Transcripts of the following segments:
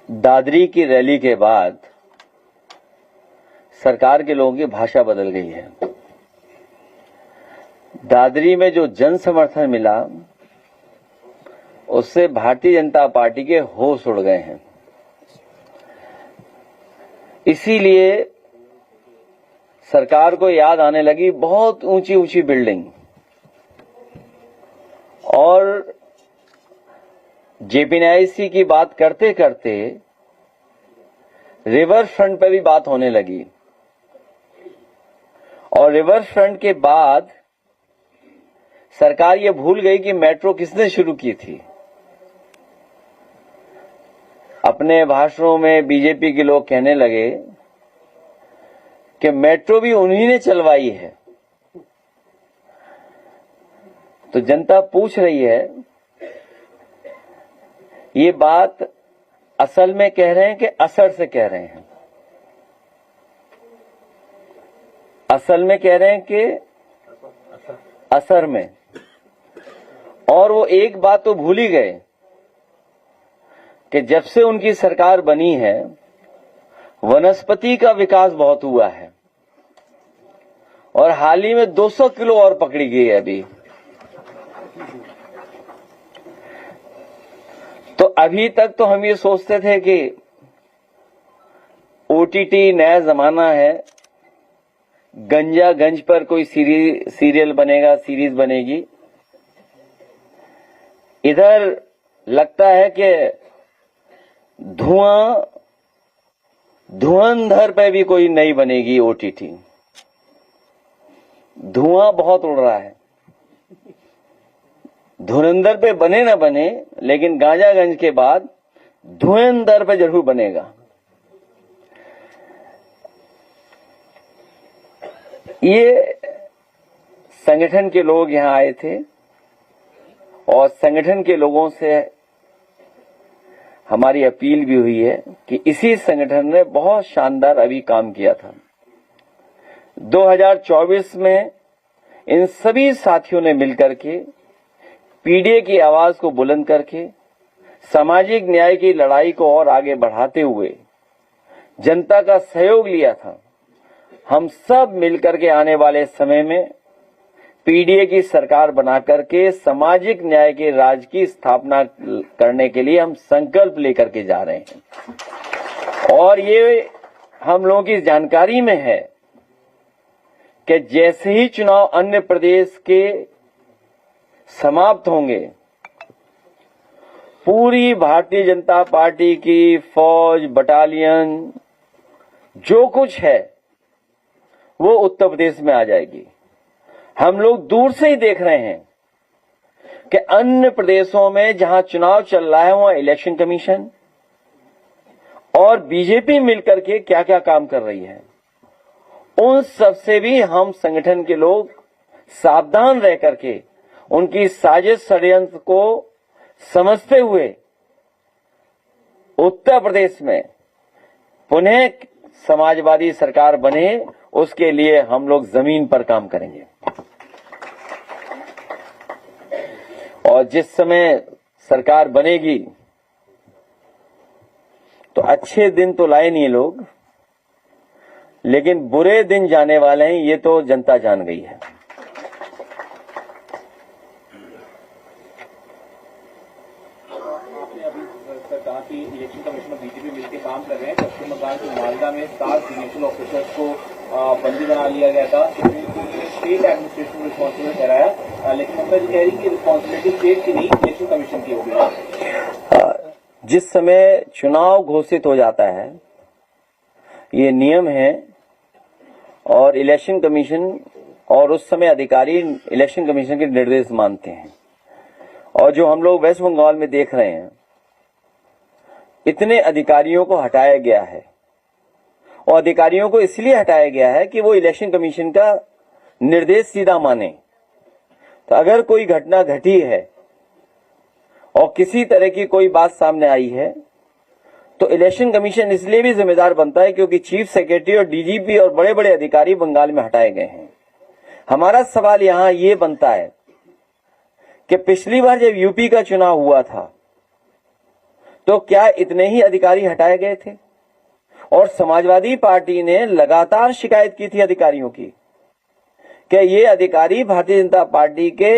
दादरी की रैली के बाद सरकार के लोगों की भाषा बदल गई है। दादरी में जो जन समर्थन मिला उससे भारतीय जनता पार्टी के होश उड़ गए हैं। इसीलिए सरकार को याद आने लगी बहुत ऊंची ऊंची बिल्डिंग, और जेपीएनआईसी की बात करते करते रिवर फ्रंट पर भी बात होने लगी, और रिवर फ्रंट के बाद सरकार ये भूल गई कि मेट्रो किसने शुरू की थी। अपने भाषणों में बीजेपी के लोग कहने लगे कि मेट्रो भी उन्हीं ने चलवाई है। तो जनता पूछ रही है, ये बात असल में कह रहे हैं कि असर से कह रहे हैं? असल में कह रहे हैं कि असर में। और वो एक बात तो भूल ही गए कि जब से उनकी सरकार बनी है वनस्पति का विकास बहुत हुआ है, और हाल ही में 200 किलो और पकड़ी गई है अभी। तो अभी तक तो हम ये सोचते थे कि ओटीटी नया जमाना है, गंजा गंज पर कोई सीरियल बनेगा, सीरीज बनेगी। इधर लगता है कि धुआंधर पे भी कोई नई बनेगी ओटीटी। धुआं बहुत उड़ रहा है। धुरंधर पे बने ना बने, लेकिन गांजागंज के बाद धुएंधर पे जरूर बनेगा। ये संगठन के लोग यहां आए थे, और संगठन के लोगों से हमारी अपील भी हुई है कि इसी संगठन ने बहुत शानदार अभी काम किया था। 2024 में इन सभी साथियों ने मिलकर के पीडीए की आवाज को बुलंद करके सामाजिक न्याय की लड़ाई को और आगे बढ़ाते हुए जनता का सहयोग लिया था। हम सब मिलकर के आने वाले समय में पीडीए की सरकार बनाकर के सामाजिक न्याय के राज की स्थापना करने के लिए हम संकल्प लेकर के जा रहे हैं। और ये हम लोगों की जानकारी में है कि जैसे ही चुनाव अन्य प्रदेश के समाप्त होंगे, पूरी भारतीय जनता पार्टी की फौज, बटालियन, जो कुछ है वो उत्तर प्रदेश में आ जाएगी। हम लोग दूर से ही देख रहे हैं कि अन्य प्रदेशों में जहां चुनाव चल रहा है वहां इलेक्शन कमीशन और बीजेपी मिलकर के क्या क्या काम कर रही है। उन सब से भी हम संगठन के लोग सावधान रह करके उनकी साजिश षड्यंत्र को समझते हुए उत्तर प्रदेश में पुनः समाजवादी सरकार बने, उसके लिए हम लोग जमीन पर काम करेंगे। और जिस समय सरकार बनेगी तो अच्छे दिन तो लाए नहीं लोग, लेकिन बुरे दिन जाने वाले हैं, ये तो जनता जान गई है। कहा कि इलेक्शन कमीशन और बीजेपी मिलकर काम कर रहे हैं। पश्चिम बंगाल के मालदा में 7 जुडिशियल ऑफिसर्स को बंदी बना लिया गया था। स्टेट एडमिनिस्ट्रेशन रिस्पॉन्सिबल ठहराया, लेकिन ममता जी कह रही कि रिस्पॉन्सिबिलिटी स्टेट की नहीं, इलेक्शन कमीशन की होगी। जिस समय चुनाव घोषित हो जाता है, ये नियम है, और इलेक्शन कमीशन और उस समय अधिकारी इलेक्शन कमीशन के निर्देश मानते हैं। और जो हम लोग वेस्ट बंगाल में देख रहे हैं, इतने अधिकारियों को हटाया गया है, और अधिकारियों को इसलिए हटाया गया है कि वो इलेक्शन कमीशन का निर्देश सीधा माने। तो अगर कोई घटना घटी है और किसी तरह की कोई बात सामने आई है तो इलेक्शन कमीशन इसलिए भी जिम्मेदार बनता है क्योंकि चीफ सेक्रेटरी और डीजीपी और बड़े बड़े अधिकारी बंगाल में हटाए गए हैं। हमारा सवाल यहां ये बनता है कि पिछली बार जब यूपी का चुनाव हुआ था तो क्या इतने ही अधिकारी हटाए गए थे? और समाजवादी पार्टी ने लगातार शिकायत की थी अधिकारियों की कि ये अधिकारी भारतीय जनता पार्टी के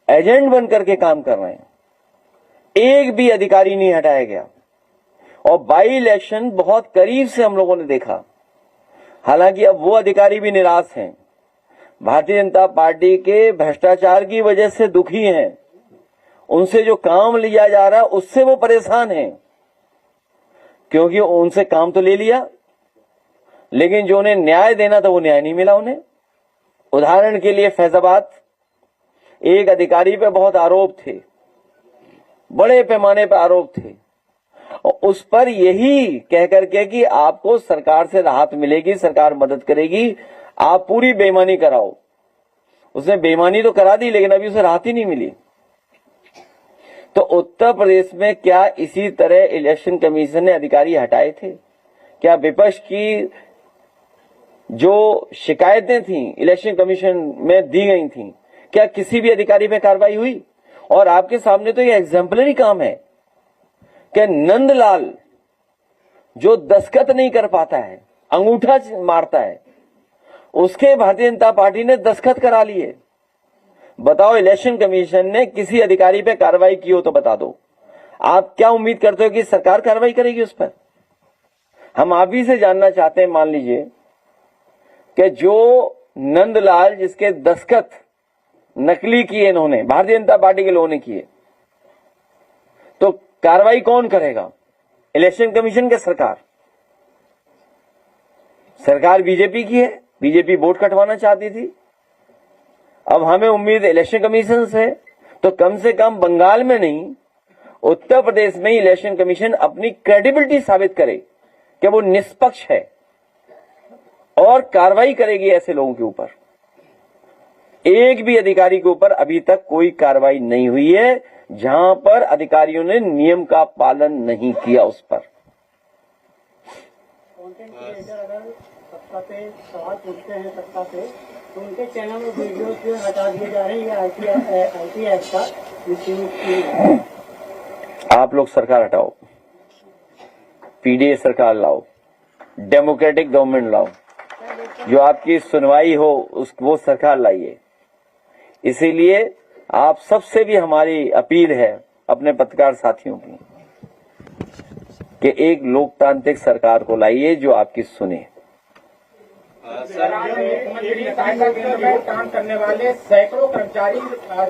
एजेंट बनकर के काम कर रहे हैं। एक भी अधिकारी नहीं हटाया गया और बाई इलेक्शन बहुत करीब से हम लोगों ने देखा। हालांकि अब वो अधिकारी भी निराश हैं, भारतीय जनता पार्टी के भ्रष्टाचार की वजह से दुखी हैं, उनसे जो काम लिया जा रहा है उससे वो परेशान हैं, क्योंकि उनसे काम तो ले लिया लेकिन जो उन्हें न्याय देना था वो न्याय नहीं मिला उन्हें। उदाहरण के लिए फैजाबाद, एक अधिकारी पे बहुत आरोप थे, बड़े पैमाने पर आरोप थे, और उस पर यही कहकर के कि आपको सरकार से राहत मिलेगी, सरकार मदद करेगी, आप पूरी बेईमानी कराओ। उसने बेईमानी तो करा दी लेकिन अभी उसे राहत ही नहीं मिली। तो उत्तर प्रदेश में क्या इसी तरह इलेक्शन कमीशन ने अधिकारी हटाए थे? क्या विपक्ष की जो शिकायतें थी इलेक्शन कमीशन में दी गई थी, क्या किसी भी अधिकारी पे कार्रवाई हुई? और आपके सामने तो ये एग्जाम्पलरी काम है कि नंदलाल जो दस्तखत नहीं कर पाता है, अंगूठा मारता है, उसके भारतीय जनता पार्टी ने दस्तखत करा लिए। बताओ, इलेक्शन कमीशन ने किसी अधिकारी पे कार्रवाई की हो तो बता दो। आप क्या उम्मीद करते हो कि सरकार कार्रवाई करेगी उस पर? हम आप ही से जानना चाहते हैं, मान लीजिए कि जो नंदलाल जिसके दस्तखत नकली किए इन्होंने, भारतीय जनता पार्टी के लोगों ने किए, तो कार्रवाई कौन करेगा? इलेक्शन कमीशन के सरकार? सरकार बीजेपी की है, बीजेपी वोट कटवाना चाहती थी। अब हमें उम्मीद इलेक्शन कमीशन से, तो कम से कम बंगाल में नहीं, उत्तर प्रदेश में इलेक्शन कमीशन अपनी क्रेडिबिलिटी साबित करे कि वो निष्पक्ष है और कार्रवाई करेगी ऐसे लोगों के ऊपर। एक भी अधिकारी के ऊपर अभी तक कोई कार्रवाई नहीं हुई है जहां पर अधिकारियों ने नियम का पालन नहीं किया उस पर। कंटेंट क्रिएटर अगर सत्ता पे सवाल पूछते हैं सत्ता से, तो उनके चैनल में वीडियो जो हटा दिए जा रहे हैं, ये आईटी एक्ट का मिसयूज। आप लोग सरकार हटाओ, पीडीए सरकार लाओ, डेमोक्रेटिक गवर्नमेंट लाओ, जो आपकी सुनवाई हो वो सरकार लाइए। इसीलिए आप सबसे भी हमारी अपील है अपने पत्रकार साथियों की कि एक लोकतांत्रिक सरकार को लाइए जो आपकी सुने। मुख्यमंत्री ने कहा कि केंद्र में काम करने वाले सैकड़ों कर्मचारी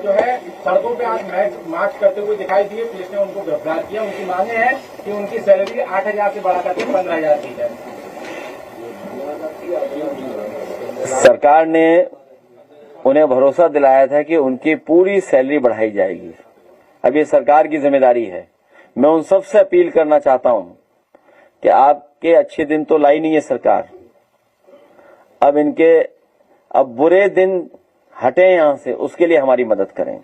जो है सड़कों पे आज मार्च करते हुए दिखाई दिए। पुलिस ने उनको गिरफ्तार किया। उनकी मांगे हैं कि उनकी सैलरी 8,000 से बढ़ा करके 15,000 दी जाए। सरकार ने उन्हें भरोसा दिलाया था कि उनकी पूरी सैलरी बढ़ाई जाएगी। अब ये सरकार की जिम्मेदारी है। मैं उन सबसे अपील करना चाहता हूं कि आपके अच्छे दिन तो लाई नहीं है सरकार, अब बुरे दिन हटे यहां से, उसके लिए हमारी मदद करें।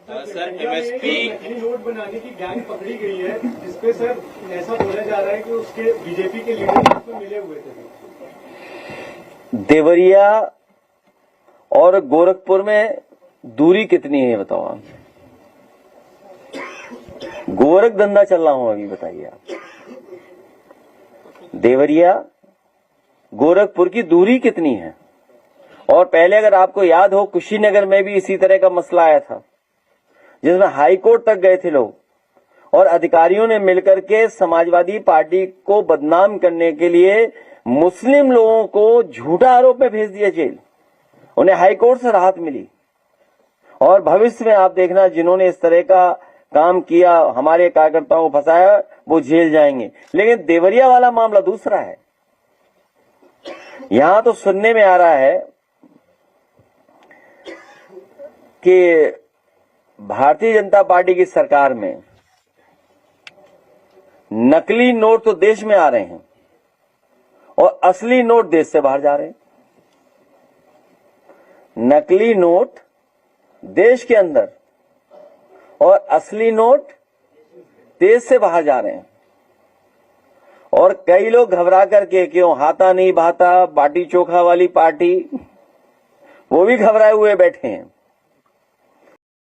सर, एमएसपी नोट बनाने की गैंग पकड़ी गई है, जिसपे सर ऐसा बोला जा रहा है कि उसके बीजेपी के लीडर उसमें मिले हुए थे। देवरिया और गोरखपुर में दूरी कितनी है बताओ आप? गोरख धंधा चल रहा हूं अभी, बताइए आप। देवरिया गोरखपुर की दूरी कितनी है? और पहले अगर आपको याद हो, कुशीनगर में भी इसी तरह का मसला आया था जिसमें हाई कोर्ट तक गए थे लोग, और अधिकारियों ने मिलकर के समाजवादी पार्टी को बदनाम करने के लिए मुस्लिम लोगों को झूठा आरोप में भेज दिया जेल। उन्हें हाई कोर्ट से राहत मिली। और भविष्य में आप देखना, जिन्होंने इस तरह का काम किया, हमारे कार्यकर्ताओं को फंसाया, वो जेल जाएंगे। लेकिन देवरिया वाला मामला दूसरा है। यहां तो सुनने में आ रहा है कि भारतीय जनता पार्टी की सरकार में नकली नोट तो देश में आ रहे हैं और असली नोट देश से बाहर जा रहे हैं। नकली नोट देश के अंदर और असली नोट देश से बाहर जा रहे हैं। और कई लोग घबरा करके, क्यों हाथा नहीं भाता, बाटी चोखा वाली पार्टी, वो भी घबराए हुए बैठे हैं।